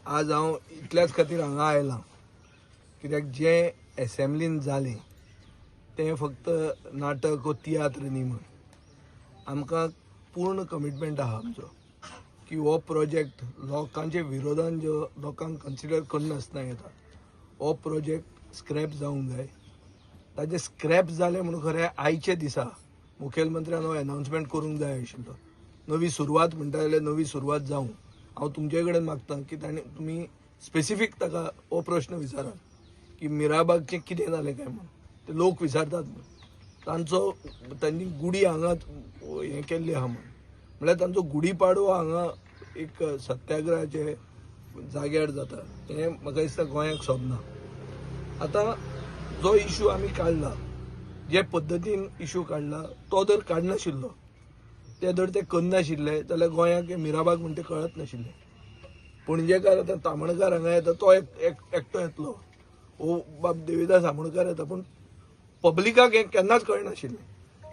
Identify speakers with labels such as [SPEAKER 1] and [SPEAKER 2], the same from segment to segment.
[SPEAKER 1] आज हांव इतल्याच खातीर हांगा आयलां कित्याक जें एसेंब्लीन जालें तें फक्त नाटक वा तियात्र न्ही म्हण आमकां पूर्ण कमिटमेंट आहा आमचो की हो प्रोजेक्ट लोकांच्या विरोधान जो लोकांक कन्सिडर करनासतना येता हो प्रोजेक्ट स्क्रॅप जावंक जाय. ताजें स्क्रॅप जालें म्हणून खरें आयचे दिसा मुखेलमंत्र्यान हो अनाउन्समेंट करूंक जाय आशिल्लो. नवी सुरवात म्हणटा जाल्यार नवी सुरवात जावं. हांव तुमचे कडेन मागतां की तुमी स्पेसिफीक ताका हो प्रश्न विचारात की मिराबागचें कितें जालें काय म्हणून. ते लोक विचारतात तांची गुडी हांगा हें केल्ली आहा म्हणल्यार तांचो गुढीपाडवो हांगा एक सत्याग्रहाचे जाग्यार जाता हें म्हाका दिसता गोंयाक सोबना. आतां जो इशू आमी काडला जे पद्दतीन इशू काडला तो जर काडनाशिल्लो ते जर ते करनाशिल्ले जाल्यार गोंयाक मिराबाग म्हणटा तें कळत नाशिल्लें. पणजेकार आतां तामणकार हांगा येता तो एकटो येतलो हो बाब देविदास आमोणकार येता पूण पब्लिकाक हें केन्नाच कळनाशिल्लें.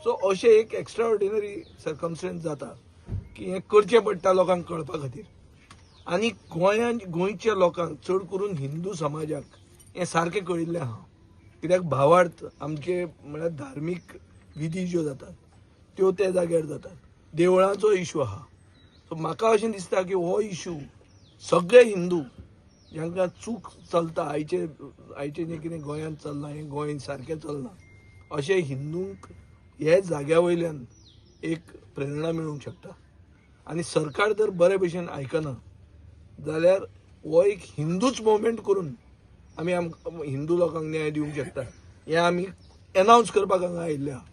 [SPEAKER 1] सो अशें एक एक्स्ट्रा ऑर्डिनरी सर्कमस्टन्स जाता की हें करचें पडटा लोकांक कळपा खातीर. आनी गोंयच्या लोकांक चड करून हिंदू समाजाक हें सारकें कळिल्लें आहा कित्याक भावार्थ आमचे म्हळ्यार धार्मीक विधी ज्यो जातात त्यो त्या जाग्यार जातात. देवळांचो इशू आहा. सो म्हाका अशें दिसता की हो इशू सगळे हिंदू जांकां चूक चलता आयचे जें कितें गोंयांत चल्लां हें गोंय सारकें चलना अशे हिंदूंक हे जाग्या वयल्यान एक प्रेरणा मेळूंक शकता. आनी सरकार जर बरे भशेन आयकना जाल्यार हो एक हिंदूच मुवमेंट करून आमी हिंदू लोकांक न्याय दिवंक शकता. हें आमी एनावन्स करपाक हांगा आयिल्ले आहा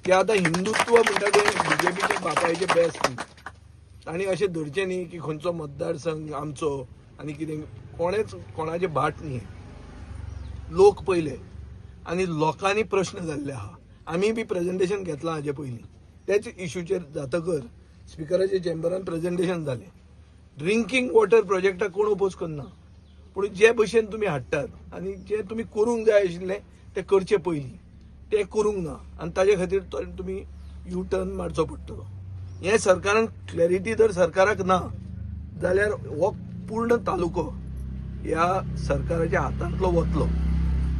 [SPEAKER 1] की आतां हिंदुत्व म्हणटा तें बीजेपीच्या बापायचें बेस्ट न्ही. तांणी अशें धरचें न्ही की खंयचो मतदारसंघ आमचो आनी कितें कोणाचे भाट न्ही. लोक पयले आनी लोकांनी प्रश्न घाल्ले आहा. आमी बी प्रेजेंटेशन घेतलां हाजे पयलीं तेच इशूचेर जातकर स्पिकराच्या चेंबरान प्रेजेंटेशन जालें. ड्रिंकींग वॉटर प्रोजेक्टाक कोण ओपोज करना पूण जे भशेन तुमी हाडटात आनी जे तुमी करूंक जाय आशिल्लें तें करचे पयलीं तें करूंक ना आनी ताजे खातीर तुमी यू टर्न मारचो पडटलो. हें सरकारान क्लॅरिटी जर सरकाराक ना जाल्यार हो पूर्ण तालुको ह्या सरकाराच्या हातांतलो वतलो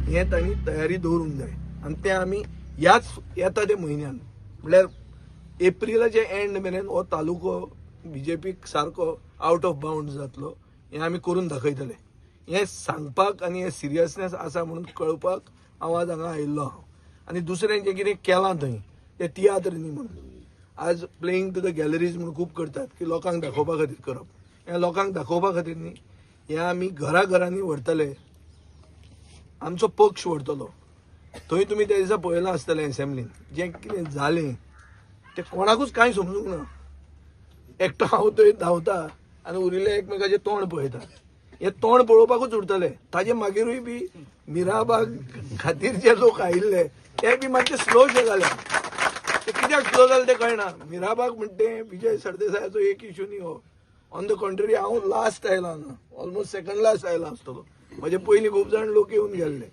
[SPEAKER 1] हें तांणी तयारी दवरूंक जाय. आनी तें आमी ह्याच येता त्या म्हयन्यान म्हळ्यार एप्रिलाचे एंड मेरेन हो तालुको बीजेपीक सारको आवट ऑफ बाउंड्स जातलो हें आमी करून दाखयतले. हें सांगपाक आनी हें सिरियसनेस आसा म्हणून कळपाक हांव आज हांगा आयिल्लो आहा. आनी दुसरें जें कितें केलां थंय तें तियात्र न्ही म्हणून आज प्लेईंग टू द गॅलरीज म्हणून खूब करतात की लोकांक दाखोवपा खातीर करप. हें लोकांक दाखोवपा खातीर न्ही. हें आमी घराघरांनी व्हरतले. आमचो पक्ष व्हरतलो. थंय तुमी त्या दिसा पळयलां आसतलें एसेंब्लीन जें कितें जालें तें कोणाकूच कांय समजूंक ना. एकटो हांव थंय धांवता आनी उरिल्ले एकमेकाचें तोंड पळयतात. हें तोंड पळोवपाकूच उरतलें. ताजे मागीरूय बी मिराबाग खातीर जे लोक आयिल्ले ते बी मातशे स्लोशे जाले. ते कित्याक स्लो जालें तें कळना. मिराबाग म्हणटे विजय सरदेसायाचो एक इशू न्ही हो. ऑन द कॉन्ट्ररी हांव लास्ट आयलां हांगा ऑलमोस्ट सेकंड लास्ट आयलां आसतलो. म्हजे पयलीं खूब जाण लोक येवन गेल्ले.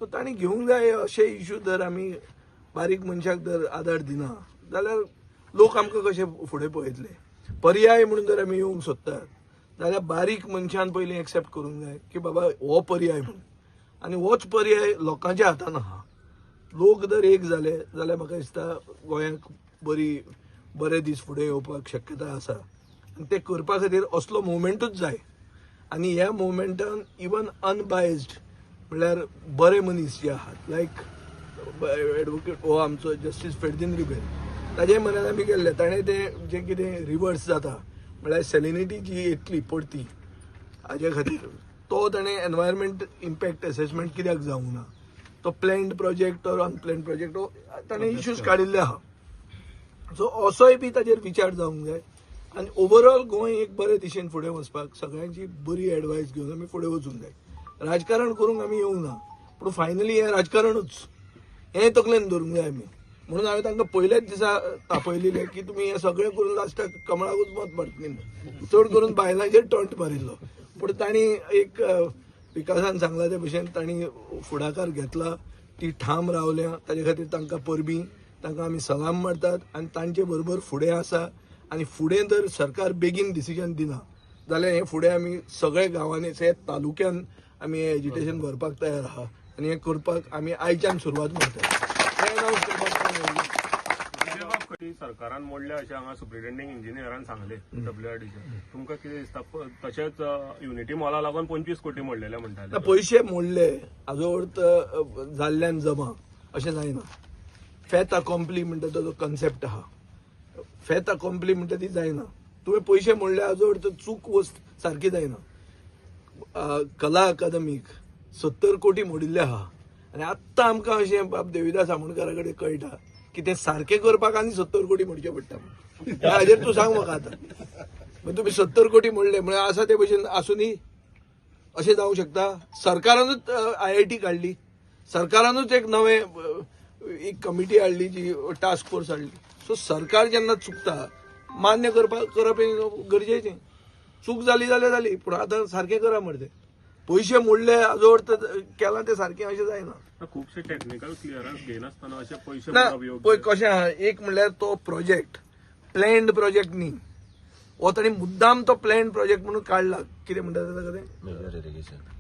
[SPEAKER 1] सो तांणी घेवंक जाय अशे इशू जर आमी बारीक मनशाक जर आदार दिना जाल्यार लोक आमकां कशे फुडें पळयतले. पर्याय म्हणून जर आमी येवंक सोदतात जाल्यार बारीक मनशान पयलीं एक्सेप्ट करूंक जाय की बाबा हो पर्याय म्हणून. आनी होच पर्याय लोकांच्या हातान आहा. लोक जर एक जाले जाल्यार म्हाका दिसता गोंयांक बरे दीस फुडें येवपाक शक्यताय आसा. आनी ते करपा खातीर असलो मुवमेंटूच जाय. आनी ह्या मुवमेंटान इवन अनबायस्ड म्हळ्यार बरे मनीस जे आहात लायक एडवोकेट हो आमचो जस्टीस फेर्दिन रिबेर ताजे म्हऱ्यान आमी गेल्ले. ताणें तें जें कितें रिवर्स जाता म्हळ्यार सॅलिनिटी जी येतली पडटी हाजे खातीर तो ताणें एनवायरमेंट इम्पॅक्ट असेसमेंट कित्याक जावंक ना. तो planned project or unplanned project ताणें इश्यूज काडिल्ले आहा. सो असोय बी ताजेर विचार जावंक जाय. आनी ओवरऑल गोंय एक बरे दिशेन फुडें वचपाक सगळ्यांची बरी एडवायस घेवन आमी फुडें वचूंक जाय. राजकारण करूंक आमी येवंक ना पूण फायनली हें राजकारणूच हें तकलेन धरूंक जाय आमी. म्हणून हांवें तांकां पयल्याच दिसा तापयलेलें की तुमी हें सगळें करून लास्टाक कमळाकूच मत मारतलीं. चड करून बायलांचेर टॉन्ट मारिल्लो पूण तांणी एक विकासान सांगला ते भशेन तांणी फुडाकार घेतला. ती ठाम रावल्या ताजे खातीर तांकां परबीं तांकां आमी सलाम मारतात आनी तांचे बरोबर फुडें आसा आनी फुडें जर सरकार बेगीन डिसिजन दिना जाल्यार हे फुडें आमी सगळे गांवांनी हे तालुक्यान आमी हे एजिटेशन व्हरपाक तयार आहा आनी हे करपाक आमी आयच्यान सुरवात करता.
[SPEAKER 2] सरकारान मोडले अशें हांगा सुप्रिटेंडिंग इंजिनियरान सांगले WRDचे. तुमकां कितें दिसता? तशेंच युनिटी मॉला लागून 25 कोटी मोडलेले म्हणटाले.
[SPEAKER 1] पयशे मोडले हाजो अर्थ जाल्ल्यान जमा अशें जायना. फॅत अकॉम्प्ली म्हणटा तो कन्सेप्ट आहा. फॅत अकॉम्प्ली म्हणटा ती जायना. तुवें पयशे मोडले हाजो अर्थ चूक वस्त सारकी जायना. कला अकादमीक 70 कोटी मोडिल्ले आहा आनी आत्तां आमकां अशें बाब देविदास आमोणकरा कडेन कळटा की ते सारखे करपाक आनी 70 कोटी मोडचे पडटा. हाजेर तूं सांग म्हाका आतां. मागीर तुमी 70 कोटी मोडले म्हळ्यार आसा ते भशेन आसुनी अशें जावंक शकता. सरकारानूच IIT काडली, सरकारानूच एक नवे एक कमिटी हाडली जी टास्क फोर्स हाडली. सो सरकार जेन्ना चुकता मान्य करप हे गरजेचें. चूक जाली जाल्यार जाली पूण आतां सारकें करा मरे. पयशे मोडले हाजो अर्थ केला ते सारकें अशें जायना.
[SPEAKER 2] खुबशे टेक्निकल क्लियरन्स घेनासतना अशे पयशे
[SPEAKER 1] ना पळय कशें आहा. एक म्हणल्यार तो प्रोजेक्ट प्लॅन्ड प्रोजेक्ट न्ही. हो ताणी मुद्दाम तो प्लॅन्ड प्रोजेक्ट म्हणून काडला. कितें म्हणटा ताका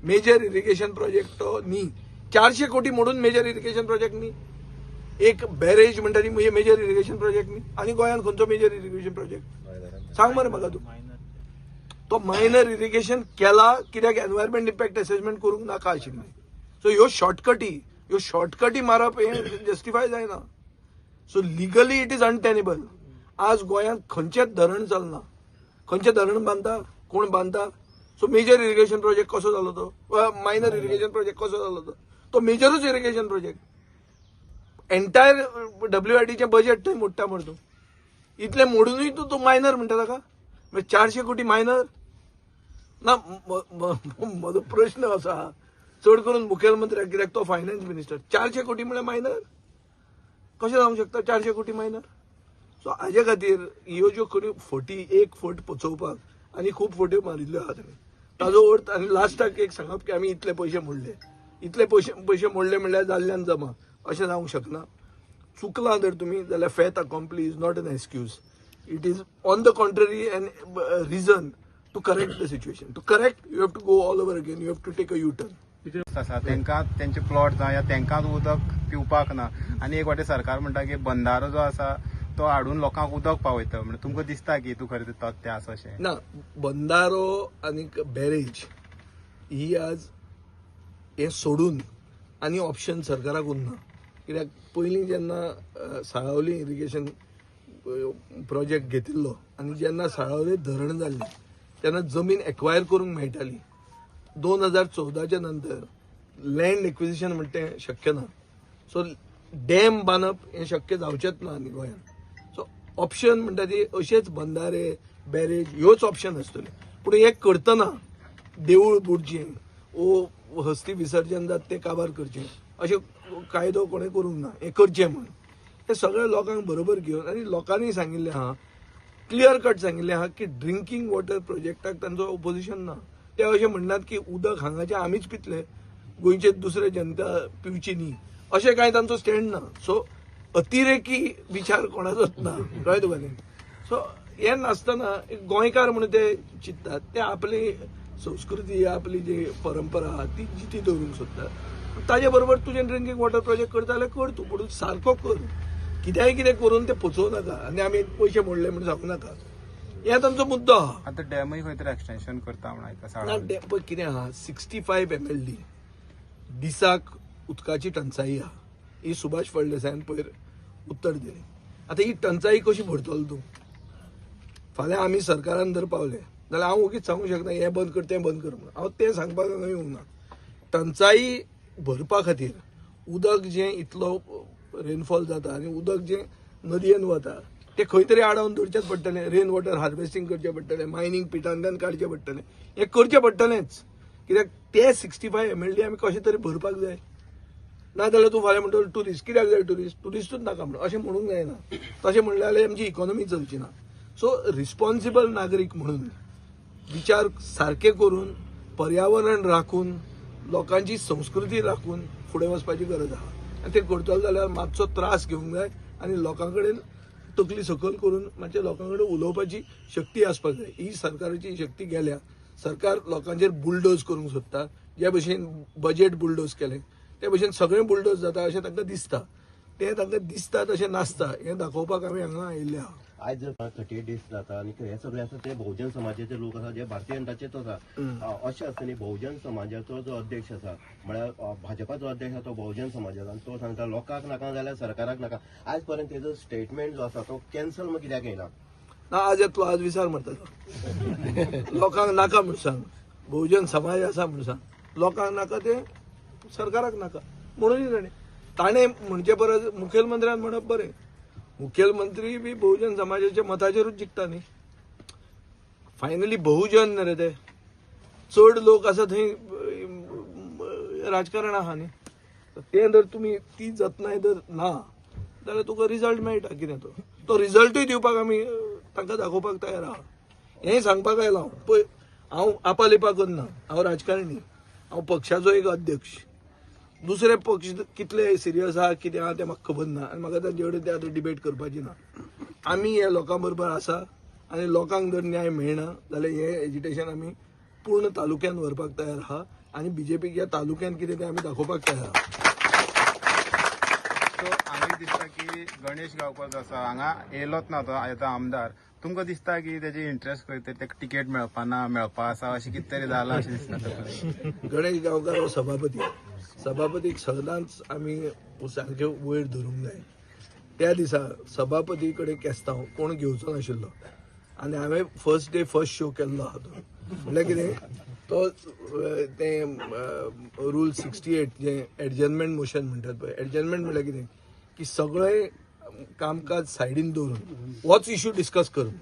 [SPEAKER 1] मेजर इरिगेशन प्रोजेक्ट तो न्ही. 400 कोटी मोडून मेजर इरिगेशन प्रोजेक्ट न्ही. एक बॅरेज म्हणटा ती मेजर इरिगेशन प्रोजेक्ट न्ही. आनी गोंयान खंयचो मेजर इरिगेशन प्रोजेक्ट सांग मरे म्हाका तूं. तो मायनर इरिगेशन केला कित्याक एनवायरमेंट इम्पॅक्ट असेसमेंट करूंक नाका आशिल्लें. सो ह्यो शॉर्टकटी मारप हे जस्टिफाय जायना. So legally it is untenable. आज गोंयांत खंयचेच धरण चलना. खंयचें धरण बांदता, कोण बांदता. सो मेजर इरिगेशन प्रोजेक्ट कसो जालो तो, मायनर इरिगेशन प्रोजेक्ट कसो जालो तो मेजरूच इरिगेशन प्रोजेक्ट. एंटायर WRDचें बजेट थंय मोडटा मरे तूं. इतले मोडूनय तूं मायनर म्हणटा ताका. 400 कोटी मायनर ना. म्हजो प्रश्न असो आहा चड करून मुखेलमंत्र्याक कित्याक तो फायनान्स मिनिस्टर. 400 कोटी म्हळ्यार मायनर कशें जावंक शकता 400 कोटी मायनर. सो हाजे खातीर ह्यो ज्यो खऱ्यो फटी एक फट पोचोवपाक आनी खूब फट्यो मारिल्ल्यो आहा ताणी. ताजो अर्थ आनी लास्टाक एक सांगप की आमी इतले पयशे मोडले. इतले पयशे मोडले म्हणल्यार जाल्ल्यान जमा अशें जावंक शकना. चुकलां जर तुमी जाल्यार fait accompli is not an excuse. It is on the contrary an reason to correct the situation. To correct you have to go all over again. You have to take a U turn.
[SPEAKER 3] आसा तांकां तेंचे plot जावं या तांकांच उदक पिवपाक ना. आनी एक वाटें सरकार म्हणटा की बंधारो जो आसा तो हाडून लोकांक उदक पावयता. म्हणजे तुमकां दिसता की तूं खरें तथ्य आसा अशें?
[SPEAKER 1] ना बंधारो आनी बॅरेज ही आज हे सोडून आनी ऑप्शन सरकाराक उरना. कित्याक पयलीं जेन्ना साळावली इरिगेशन प्रोजेक्ट घेतिल्लो आनी जेन्ना साळावली धरण जाल्लें तेन्ना जमीन एक्वायर करूंक मेळटाली. 2014च्या नंतर लँड एक्विजिशन म्हणटा तें शक्य ना. सो डॅम बांदप हें शक्य जावचेंच ना आनी गोंयांत. सो ऑप्शन म्हणटा ती अशेच बंधारे बॅरेज ह्योच ऑप्शन आसतले. पूण हे करतना देवूळ बुडचें वो हस्ती विसर्जन जाता तें काबार करचें अशें कायदो कोणें करूंक ना. हें करचें म्हण हे सगळ्या लोकांक बरोबर घेवन आनी लोकांनी सांगिल्लें आहा क्लियर कट सांगिल्लें आहा की ड्रिंकींग वॉटर प्रोजेक्टाक तांचो ओपोजिशन ना. ते अशें म्हणनात की उदक हांगाचें आमीच पितले, गोंयचे दुसरे जनता पिवची न्ही अशें कांय तांचो स्टँड ना. सो अतिरेकी विचार कोणाचोच ना. कळ्ळें तुका न्ही. सो हें नासतना एक गोंयकार म्हणून ते चिंततात. ते आपली संस्कृती आपली जी परंपरा आहा ती जिती दवरूंक सोदतात. ताजे बरोबर तुजें ड्रिंकींग वॉटर प्रोजेक्ट करता जाल्यार कर तूं. पूण सारको कर. कित्याय कितें करून ते पोचोव नाका आनी आमी पयशे मोडले म्हणून सांगूं नाका. हे तांचो मुद्दो आहा.
[SPEAKER 3] आतां डॅमूय खंय तरी एक्सटेन्शन करता म्हण आयता.
[SPEAKER 1] पळय कितें आहा 65 MLD दिसाक उदकाची टंचाई आहा. ही सुभाष फळदेसायान पयर उत्तर दिलें. आतां ही टंचाई कशी भरतलो तूं. फाल्यां आमी सरकारान जर पावले जाल्यार हांव ओगीच सांगूंक शकना हें बंद कर तें बंद कर म्हणून. हांव तें सांगपाक हांगा येवंक ना. टंचाई भरपा खातीर उदक जें इतलो रेनफॉल जाता आनी उदक जें नदयेन वता ते खंय तरी आडावन दवरचेच पडटलें. रेन वॉटर हार्वेस्टिंग करचें पडटलें. मायनींग पिटांतल्यान काडचें पडटलें. हें करचें पडटलेंच. कित्याक ते 65 MLD आमी कशें तरी भरपाक जाय. नाजाल्यार तूं फाल्यां म्हणटलो ट्युरिस्ट कित्याक जाय ट्युरिस्टूच नाका म्हणून अशें म्हणूंक जायना. तशें म्हणलें जाल्यार आमची इकॉनॉमी चलची ना. सो रिस्पॉन्सिबल नागरीक म्हणून विचार सारके करून पर्यावरण राखून लोकांची संस्कृती राखून फुडें वचपाची गरज आहा. आनी तें करतलो जाल्यार मातसो त्रास घेवंक जाय आनी लोकां कडेन तकली सकल करून मातशें लोकां कडेन उलोवपाची शक्ती आसपाक जाय. ही सरकाराची शक्ती गेल्या. सरकार लोकांचेर बुलडोज करूंक सोदता. जे भशेन बजेट बुलडोज केलें ते भशेन सगळें बुलडोज जाता अशें तांकां दिसता. तें तांकां दिसता तशें नासता हें दाखोवपाक आमी हांगा आयिल्ले आहा.
[SPEAKER 4] आज जर 38 डेज जाता आणि हे सगळे आसा ते बहुजन समाजाचे लोक आसा जे भारतीय जनताचेच आसा. अशें आसतना बहुजन समाजाचो जो अध्यक्ष आसा म्हळ्यार भाजपाचो अध्यक्ष आसा तो बहुजन समाजाचो आनी तो सांगता लोकांक नाका जाल्यार सरकाराक नाका. आज पर्यंत तेजो स्टेटमेंट जो आसा तो कॅन्सल मग कित्याक येयला?
[SPEAKER 1] ना आज येतलो आज विचार म्हणटा लोकांक नाका म्हूण सांग. बहुजन समाज आसा म्हूण सांग. लोकांक नाका ते सरकाराक नाका म्हणून ताणें म्हणचे परस मुखेलमंत्र्यान म्हणप बरें. मुखेलमंत्री बी बहुजन समाजाच्या मताचेरूच जिखता न्ही. फायनली बहुजन न्ही रे ते. चड लोक आसा थंय राजकारण आहा न्ही. तें जर तुमी ती जतनाय जर ना जाल्यार तुका रिजल्ट मेळटा कितें तो रिजल्टूय दिवपाक आमी तांकां दाखोवपाक तयार आहा. हें सांगपाक आयला हांव. पळय हांव आपालिपा करना. हांव राजकारणी. हांव पक्षाचो एक अध्यक्ष. दुसरे पक्ष कितले सिरियस आहा कितें आहा तें म्हाका खबर ना आनी म्हाका तांचे कडेन तें आतां डिबेट करपाची ना. आमी हे लोकां बरोबर आसा आनी लोकांक जर न्याय मेळना जाल्यार हें एजिटेशन आमी पूर्ण तालुक्यान व्हरपाक तयार आहा आनी बीजेपीक ह्या तालुक्यान कितें तें आमी दाखोवपाक तयार आहा.
[SPEAKER 3] सो हांगा दिसता की गणेश गांवकर जो आसा हांगा येयलोच ना तो आतां आमदार. तुमकां दिसता की तेजे इंट्रस्ट खंय तरी ताका टिकेट मेळपा आसा अशें कितें तरी जालां अशें दिसता?
[SPEAKER 1] गणेश गांवकार हो सभापतीक सदांच आमी सारके वयर धरूंक जाय. त्या दिसा सभापती कडेन केस्तांव कोण घेवचो नाशिल्लो आनी हांवें फर्स्ट डे फर्स्ट शो केल्लो आहा तो. म्हणल्यार कितें तो तें रूल 68 जें एडजर्नमेंट मोशन म्हणटात पळय. एडजर्नमेंट म्हणल्यार कितें की सगळें कामकाज सायडीन दवरून होच इश्यू डिस्कस करून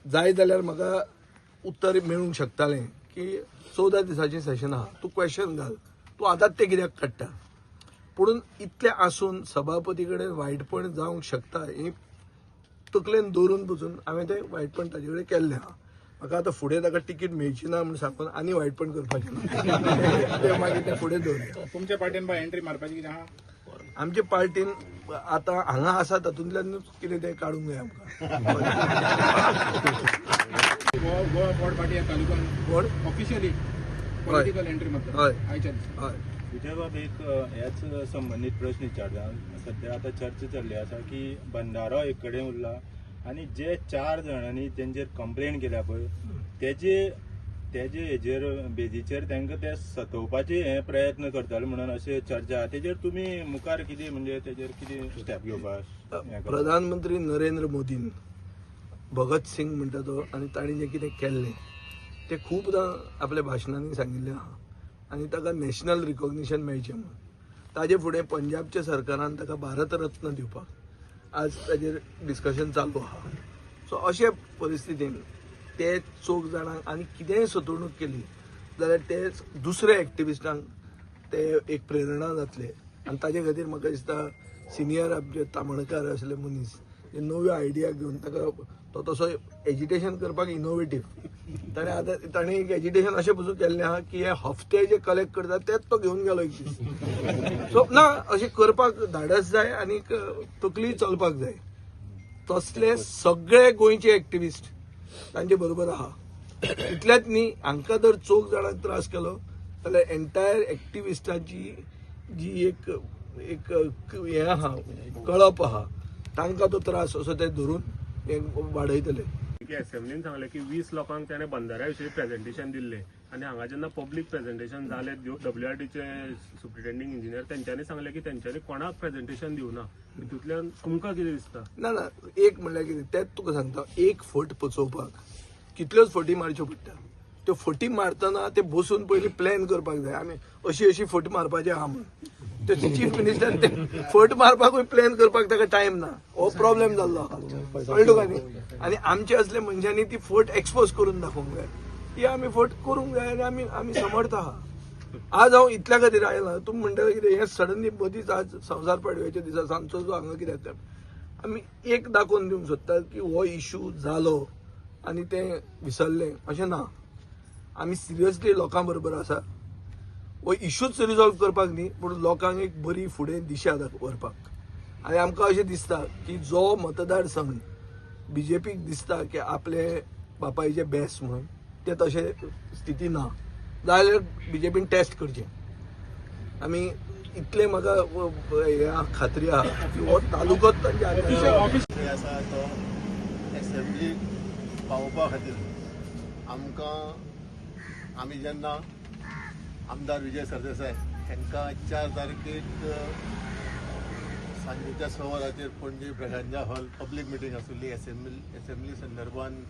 [SPEAKER 1] जाय जाल्यार म्हाका उत्तर मेळूंक शकतालें की 14 दिसाचें सेशन आहा. तूं क्वेश्चन घाल. तूं आतांच तें कित्याक काडटा. पूण इतलें आसून सभापती कडेन वायटपण जावंक शकता हें तकलेन दवरून पसून हांवें तें वायटपण ताजे कडेन केल्लें आहा. म्हाका आतां फुडें ताका तिकीट मेळची ना म्हूण सांगून आनी वायटपण करपाचें ना. तें मागीर तें फुडें दवरया.
[SPEAKER 3] तुमच्या पार्टीन एंट्री मारपाची कितें आहा?
[SPEAKER 1] आमचे पार्टीन आतां हांगा आसा तातूंतल्यानूच कितें तें काडूंक जाय आमकां.
[SPEAKER 3] गोवा फॉर्ड पार्टी ह्या तालुक्यान
[SPEAKER 1] कोण
[SPEAKER 3] ऑफिशियली पॉलिटिकल एंट्री मारता
[SPEAKER 1] हय
[SPEAKER 3] आयच्या दिसा.
[SPEAKER 1] हय
[SPEAKER 5] तुज्या बाब एक ह्याच संबंधित प्रश्न विचारता. सध्या आता चर्चा चल्ली आसा की बंधारो एक कडेन उरला आणि जे 4 जाणांनी तेंचेर कंप्लेंट केल्या पळय तेजे हेजेर बेजीचेर तांकां ते सतोवपाचे हे प्रयत्न करताले म्हणून अशें चर्चा. तेजेर तुमी मुखार कितें म्हणजे तेजेर कितें स्टेप घेवपाक?
[SPEAKER 1] प्रधानमंत्री नरेंद्र मोदीन भगत सिंग म्हणटा तो आनी ताणें जें कितें केल्लें तें खुबदां आपल्या भाशणांनी सांगिल्लें आहा आनी ताका नॅशनल रिकॉग्निशन मेळचें म्हणून. ताजे फुडें पंजाबच्या सरकारान ताका भारत रत्न दिवपाक आज ताजेर डिस्कशन चालू आहा. सो अशे परिस्थितीन ते 4 जाणांक आनी कितेंय सतवणूक केली जाल्यार ते दुसऱ्या एक्टिविस्टांक ते एक प्रेरणा जातले आनी ताजे खातीर म्हाका दिसता सिनियर आमचे तामणकार आसले मनीस जे नव्यो आयडिया घेवन ताका तो तसो एजिटेशन करपाक इनोवेटीव ताणें एक एजिटेशन अशें पसून केल्लें आहा की हे हफ्ते जे कलेक्ट करता तेच तो घेवन गेलो एक दीस. सो ना अशें करपाक धाडस जाय आनी तकली चलपाक जाय. तसले सगळे गोंयचे एक्टिविस्ट तांचे बरोबर आहा. इतलेंच न्ही हांकां जर 4 जाणांक त्रास केलो जाल्यार एंटायर एक्टिविस्टांची जी एक हें आहा कळप आहा तांकां तो त्रास असो ते धरून हे वाडयतले.
[SPEAKER 2] असेंब्लीन सांगलें की 20 लोकांक ताणें बंधाऱ्या विशीं प्रेझेंटेशन दिल्लें आनी हांगा जेन्ना पब्लीक प्रेझेंटेशन जालें WRDचे सुप्रिटेंडिंग इंजिनियर तेंच्यांनी सांगलें की तेंच्यांनी कोणाक प्रेझेंटेशन दिवना. तितूंतल्यान तुमकां कितें दिसता?
[SPEAKER 1] ना एक म्हणल्यार कितें तेंच तुका सांगता. एक फट पचोवपाक कितल्योच फटी मारच्यो पडटा. त्यो फटी मारतना ते बसून पयलीं प्लॅन करपाक जाय. आमी अशी फट मारपाचें आहा म्हणून ते चीफ मिनिस्टर ते फट मारपाकूय प्लॅन करपाक ताका टायम ना. हो प्रॉब्लेम जाल्लो आहा. कळ्ळें तुका न्ही. आनी आमचे असले मनशांनी ती फट एक्सपोज करून दाखोवंक जाय. ती आमी फट करूंक जाय आनी आमी समर्थ आहा. आज हांव इतल्या खातीर आयला. तुमी म्हणटा कितें हें सडनली मदींच आज संवसार पाडव्याच्या दिसा सांजचो जो हांगा कित्याक आमी एक दाखोवन दिवंक सोदतात की हो इश्यू जालो आनी तें विसरलें अशें ना. आमी सिरियसली लोकां बरोबर आसा. हो इश्यूच रिजॉल्व करपाक न्ही पूण लोकांक एक बरी फुडें दिशा व्हरपाक आनी आमकां अशें दिसता की जो मतदारसंघ बीजेपीक दिसता की आपले बापायचे बेस्ट म्हणून ते तशें स्थिती ना जाल्यार बीजेपीन टेस्ट करचें. आमी इतले म्हाका ह्या खात्री आहा की हो तालुकोच तांच्या हातांत
[SPEAKER 6] विषय आसा तो एसेंब्ली पावोवपा खातीर आमी जेन्ना आमदार विजय सरदेसाय हांकां 4 तारखेक सांजेच्या 6 वरांचेर Panaji Braganza hall public meeting आशिल्ली एसेंब्ली संदर्भान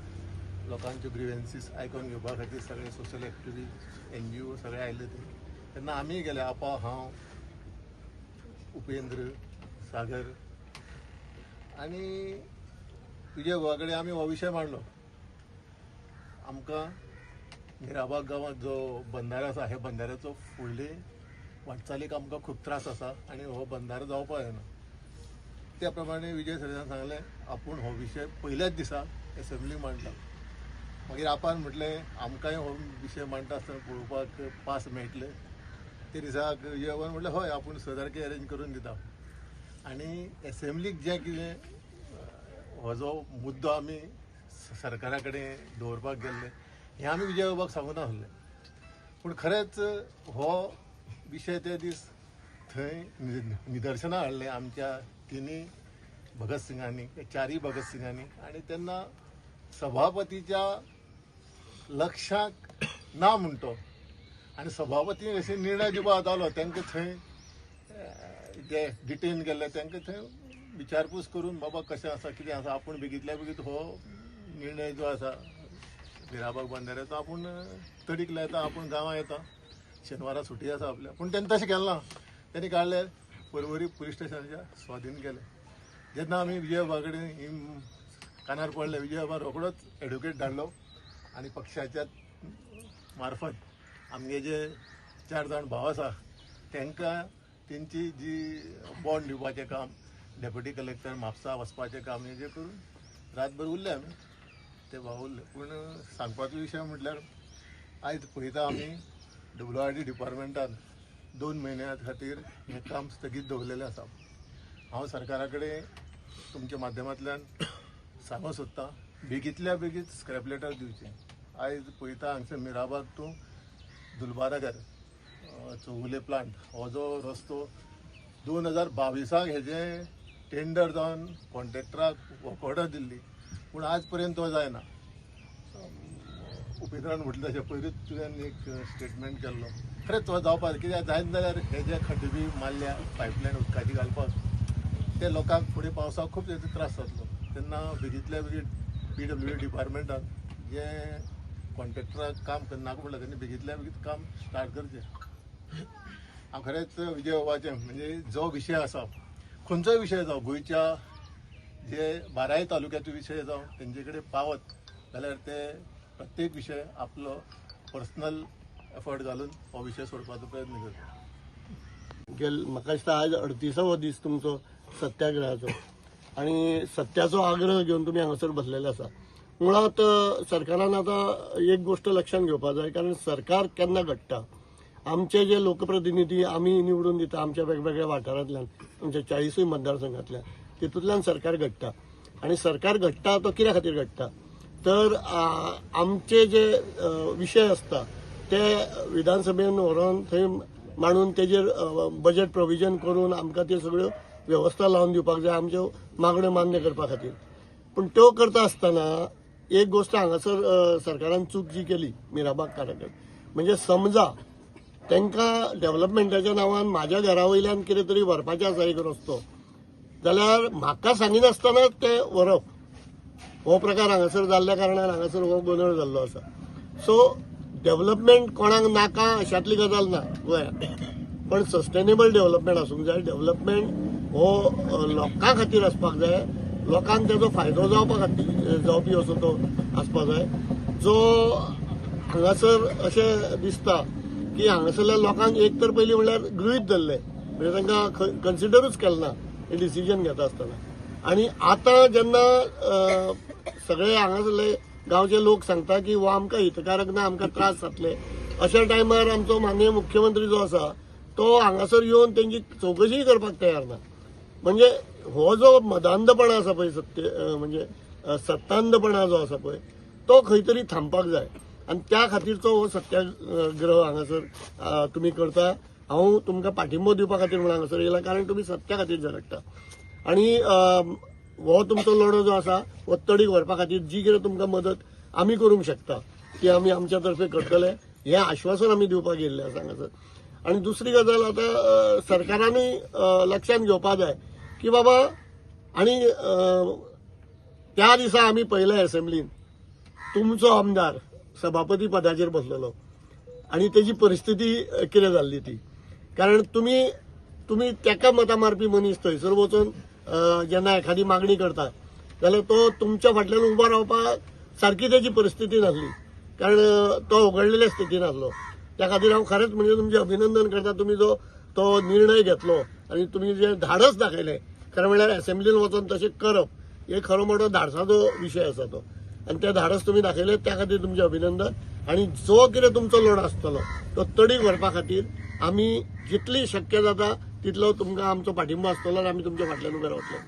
[SPEAKER 6] लोकांच्यो ग्रिवेन्सीस आयकून घेवपा खातीर सगळे सोशल एक्टिव्हिस्ट NGO सगळे आयले तेन्ना आमी गेले आपा हांव उपेंद्र सागर आनी विजय गोवा कडेन आमी हो विशय मांडलो. आमकां मिराबाग गांवांत जो बंदारो आसा हे बंदाऱ्याचो फुडले वाटचालीक आमकां खूब त्रास आसा आनी हो बंदारो जावपा जायना. त्या प्रमाणे विजय सरदेसायान सांगलें आपूण हो विशय पयल्याच दिसा एसेंब्लीक मांडटा. मागीर आपान म्हटलें आमकांय हो विशय मांडटा आसतना पळोवपाक पास मेळटले. ते दिसाक विजय बाबान म्हटलें हय आपूण 6 तारखेक अरेंज करून दिता. आनी एसेंब्लीक जें कितें हो जो मुद्दो आमी सरकारा कडेन दवरपाक गेल्ले हें आमी विजय बाबाक सांगून आसलें. पूण खरेंच हो विशय ते दीस थंय निदर्शनां हाडलें आमच्या तिनूय भगत सिंगांनी 4 भगत सिंगांनी. आनी तेन्ना सभापतीच्या लक्षाक ना म्हणटो आनी सभापती अशें निर्णय दिवपा जातालो तांकां थंय जे डिटेन केल्ले तांकां थंय विचारपूस करून बाबा कशें आसा कितें आसा आपूण बेगींतल्या बेगीत हो निर्णय जो आसा मिराबाग बंदाऱ्याचो आपूण तडीक लायता आपूण गांवां येता शेनवारा सुटी आसा आपल्या. पूण तेन्ना तशें केलें ना. तेणी काडले परवरी पुलीस स्टेशनाच्या स्वाधीन केले. जेन्ना आमी विजय बाबा कडेन कानार पडले विजय बाबा रोखडोच एडवोकेट धाडलो आनी पक्षाच्या मार्फत आमगे जे 4 जाण भाव आसा तांकां तेंची जी बॉन्ड दिवपाचें काम डेप्युटी कलेक्टर म्हापसा वचपाचें काम हेजें करून रातभर उरले आमी ते भाव उरले. पूण सांगपाचो विशय म्हटल्यार आयज पळयता आमी WRD डिपार्टमेंटान 2 म्हयन्यां खातीर हें काम स्थगीत दवरलेलें आसा. हांव सरकारा कडेन तुमच्या माध्यमांतल्यान सांगूंक सोदतां बेगींतल्या बेगीत स्क्रॅप लेटर दिवचें. आयज पळयता हांगसर मिराबाग टू दुलबारागर चौगुले प्लांट हो जो रस्तो 2022 हेजें टेंडर जावन कॉन्ट्रॅक्टराक वर्क ऑर्डर दिल्ली पूण आज पर्यंत तो जायना. उपेंद्रान म्हटलें तशें पयलींच तुवें एक स्टेटमेंट केल्लो खरेंच तो जावपाक कित्याक जायना जाल्यार हे जे खड्डे बी मारल्या पायपलायन उदकाची घालपाक ते लोकांक फुडें पावसाक खूब तेजो त्रास जातलो. तेन्ना बेगींतल्या बेगीत PWD डिपार्टमेंटान जे कॉन्ट्रॅक्टराक काम करनाका म्हटलें तेणी बेगींतल्या बेगीत काम स्टार्ट करचें. हांव खरेंच विजय बाबाचें म्हणजे जो विशय आसा खंयचोय विशय जावं गोंयच्या जे 12 तालुक्याचो विशय जावं तेंचे कडेन पावत जाल्यार ते प्रत्येक विशय आपलो पर्सनल एफर्ट घालून हो विशय सोडपाचो प्रयत्न करता.
[SPEAKER 7] म्हाका दिसता आज 38वो दीस तुमचो सत्याग्रहाचो आनी सत्याचो आग्रह घेवन तुमी हांगासर बसलेले आसा. मुळात सरकारान आतां एक गोष्ट लक्षात घेवपाक जाय कारण सरकार केन्ना घडटा आमचे जे लोकप्रतिनिधी आमी निवडून दिता आमच्या वेगवेगळ्या वाठारांतल्यान आमच्या 40 मतदारसंघांतल्यान तितूंतल्यान सरकार घडटा. आनी सरकार घडटा तो कित्या खातीर घडटा तर आमचे जे विशय आसता ते विधानसभेन व्हरोन थंय मांडून तेजेर बजेट प्रोविजन करून आमकां त्यो सगळ्यो व्यवस्था लावन दिवपाक जाय आमच्यो मागण्यो मान्य करपा खातीर. पूण त्यो करता आसतना एक गोष्ट हांगासर सरकारान चूक जी केली मिराबाग कारागड म्हणजे समजा तांकां डेव्हलपमेंटाच्या नांवान म्हाज्या घरा वयल्यान कितें तरी व्हरपाचें आसा एक रस्तो जाल्यार म्हाका सांगिनासतना ते व्हरप हो प्रकार हांगासर जाल्ल्या कारणान हांगासर हो गोंधळ जाल्लो आसा. सो डेव्हलपमेंट कोणाक नाका अशातली गजाल ना गोंयांत पण सस्टेनेबल डेव्हलपमेंट आसूंक जाय. डेव्हलपमेंट हो लोकां खातीर आसपाक जाय लोकांक तेजो फायदो जावपा खातीर जावपी असो तो आसपाक जाय जो हांगासर अशें दिसता की हांगासरल्या लोकांक एक तर पयलीं म्हणल्यार गृहीत धरले म्हणजे तांकां कन्सिडरूच केलें ना हे डिसिजन घेता आसतना. आनी आतां जेन्ना सगळे हांगासरले गांवचे लोक सांगता की हो आमकां हितकारक ना आमकां त्रास जातले अशा टायमार आमचो माननीय मुख्यमंत्री जो आसा तो हांगासर येवन तेंची चवकशी करपाक तयार ना. म्हणजे हो जो मदांधपणा आसा पळय म्हणजे सत्तांधपणा जो आसा पळय तो खंय तरी थांबपाक जाय आनी त्या खातीरचो हो सत्याग्रह हांगासर तुमी करता. हांव तुमकां पाठिंबो दिवपा खातीर म्हणून हांगासर येयला, कारण तुमी सत्या खातीर झगडटा आनी हो तुमचो लढो जो आसा हो तडीक व्हरपा खातीर जी कितें तुमकां मदत आमी करूंक शकता ती आमी आमच्या तर्फे करतले हें आश्वासन आमी दिवपाक येयल्ले आसा हांगासर. आनी दुसरी गजाल आतां सरकारानूय लक्षांत घेवपा जाय की बाबा आनी त्या दिसा आमी पळयलें असेंब्लीन तुमचो आमदार सभापती पदाचेर बसलेलो आनी तेजी परिस्थिती कितें जाल्ली ती, कारण तुमी तेका मतां मारपी मनीस थंयसर वचून जेन्ना एखादी मागणी करता जाल्यार तो तुमच्या फाटल्यान उबो रावपाक सारकी तेजी परिस्थिती नासली, कारण तो उगडलेल्या स्थितीन आसलो. त्या खातीर हांव खरेंच म्हणजे तुमचें अभिनंदन करता. तुमी जो तो निर्णय घेतलो आनी तुमी जे धाडस दाखयलें खरें म्हणल्यार असेंब्लीन वचून तशें करप हे खरो मोठो धाडसाचो विशय आसा तो, आनी तें धाडस तुमी दाखयलें त्या खातीर तुमचें अभिनंदन. आनी जो कितें तुमचो लढो आसतलो तो तडीक व्हरपा खातीर आमी जितली शक्य जाता तितलो तुमकां आमचो पाठिंबो आसतलो आनी आमी तुमच्या फाटल्यान उबे रावतले.